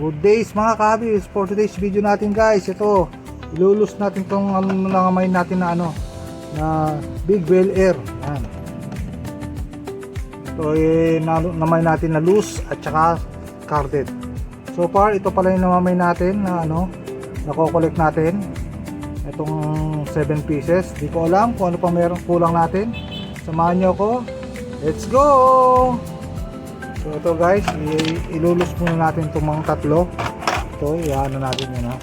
Good days mga kabis. For today's video natin guys, ito ilulus natin tong nangamay natin na na Big Bel Air. Yan. Ito namay natin na loose at saka carded. So far ito pala yung namamay natin na nako-collect natin. Itong 7 pieces. Di ko alam kung ano pa meron kulang natin. Samahan nyo ako. Let's go! So ito guys, ilulus muna natin itong mga tatlo. Ito, iano natin yun ha.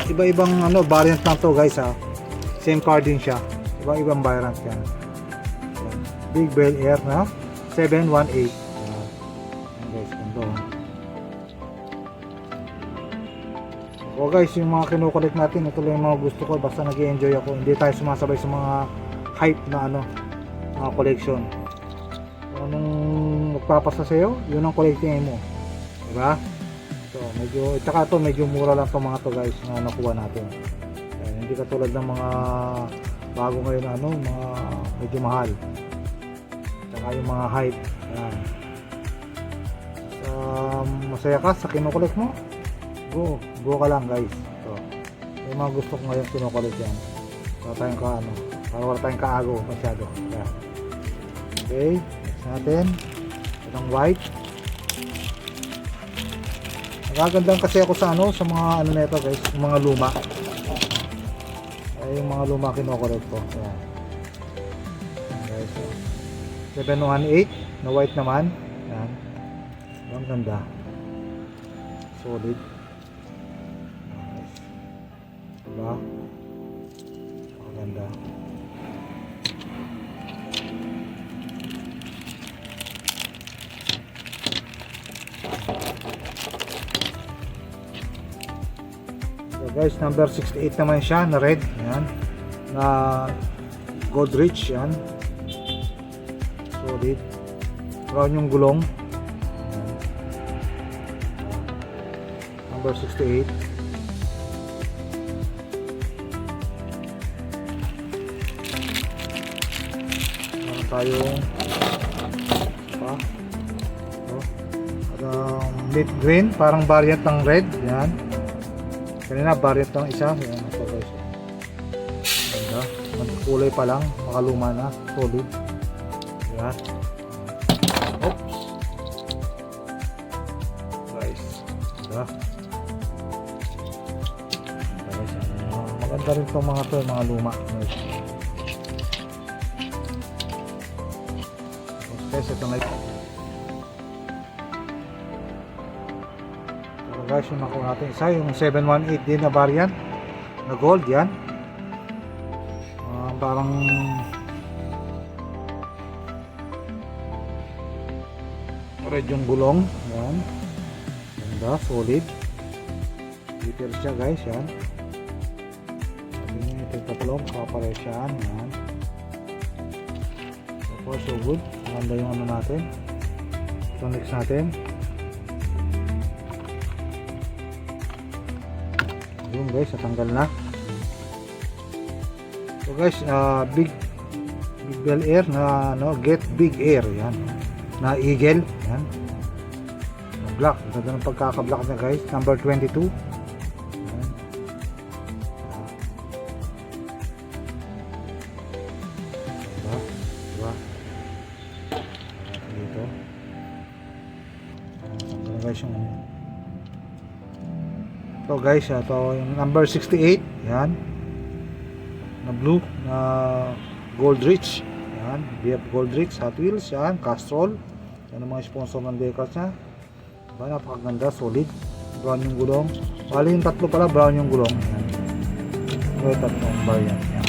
Iba-ibang variant lang to guys ha. Same card din siya. Iba-ibang variant yan. Big Bel Air na 718. Yan guys, ganito. So guys, yung mga kinukulit natin, ito lang yung mga gusto ko. Basta nag-i-enjoy ako. Hindi tayo sumasabay sa mga hype na mga collection. Anong magpapasa sa'yo, yun ang collecting mo, diba? So medyo mura lang itong mga to guys na nakuha natin. Hindi katulad ng mga bago ngayon mga medyo mahal, tsaka yung mga hype. Yan. Masaya ka sa kinukulit mo, go ka lang guys. So yung mga gusto ko ngayon kinukulit yan. Wala tayong kaago masyado. Yan. Okay, next natin itong white. Nagagandang kasi ako sa sa mga nito guys, yung mga luma. Ay yung mga luma kinukulit ko. Ayan. Guys, 718 na white naman. Ayan. Ang ganda. Solid. Diba? Ang ganda. Guys, number 68 naman siya na red. Yan. Na Godrich. Yan. Solid. Brown yung gulong. Yan. Number 68. Meron tayong mid green. Parang variant ng red. Yan. Kanina variant ng isa. Ayan, ito guys. Ganda. Kulay pa lang. Makaluma na. Solid. Ayan. Oops. Guys. Ganda. Ganda guys. Maganda rin itong mga mga luma. Guys, ito na ito. Guys, yung nakuha natin isa, yung 718 din na variant na gold. Yan parang red yung gulong. Yan, ganda, solid detail siya guys. Yan, ito yung tatlong kapares siya. Yan, so far so good. Maganda yung natin. So next natin yun guys, natanggal na. So guys, Big Bel Air na Get Big Air. Yan, na Eagle. Yan, black. Ganda ng pagkaka-black na guys. Number 22. Yan. Diba? Dito. Ganda guys yung ito guys, ito yung number 68. Yan, na blue na Godrich. Yan, BF Godrich, Hot Wheels. Yan, Castrol. Yan ang mga sponsor ng decals nya. Diba, napakaganda, solid. Brown yung gulong. Bali yung tatlo pala, brown yung gulong. Yan, ito tatlong variant. Yan,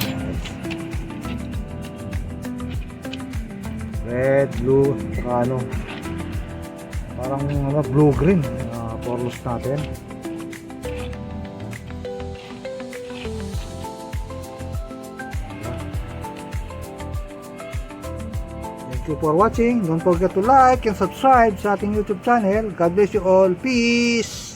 red, blue, saka parang blue green porlos natin. Thank you for watching. Don't forget to like and subscribe sa ating YouTube channel. God bless you all. Peace!